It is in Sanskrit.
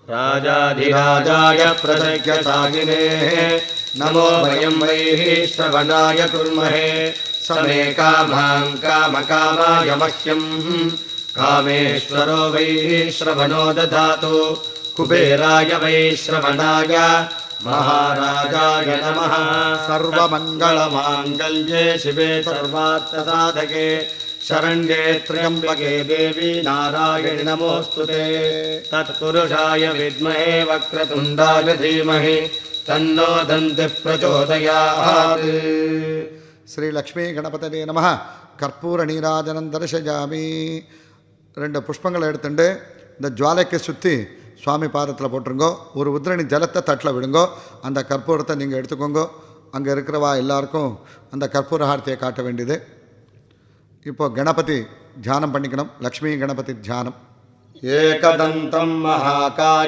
राजाधिराजाय प्रसख्यसागिने नमो वयं वैः श्रवणाय कुर्महे समे कामां कामकामाय मह्यं कामेश्वरो वैः श्रवणो दधातु कुबेराय वै श्रवणाय महाराजाय नमः सर्वमङ्गलमाङ्गल्ये शिवे सर्वार्थसाधके शरण्ये त्र्यम्बके देवी नारायणि नमोऽस्तुते तत्पुरुषाय विद्महे वक्रतुण्डाय धीमहि तन्नो दन्तिः प्रचोदयात् श्री लक्ष्मी गणपतये नमः कर्पूर नीराजनं दर्शयामि ரெண்டு புஷ்பங்களை எடுத்துட்டு இந்த ஜுவாலைக்கு சுற்றி சுவாமி பாதத்தில் போட்டுருங்கோ ஒரு உதிரணி ஜலத்தை தட்டில் விடுங்கோ அந்த கற்பூரத்தை நீங்கள் எடுத்துக்கோங்க அங்கே இருக்கிறவா எல்லாருக்கும் அந்த கற்பூர ஆரத்தியை காட்ட வேண்டியது இப்போது கணபதி தியானம் பண்ணிக்கணும் லக்ஷ்மி கணபதி தியானம் ஏகதந்தம் மகாகாய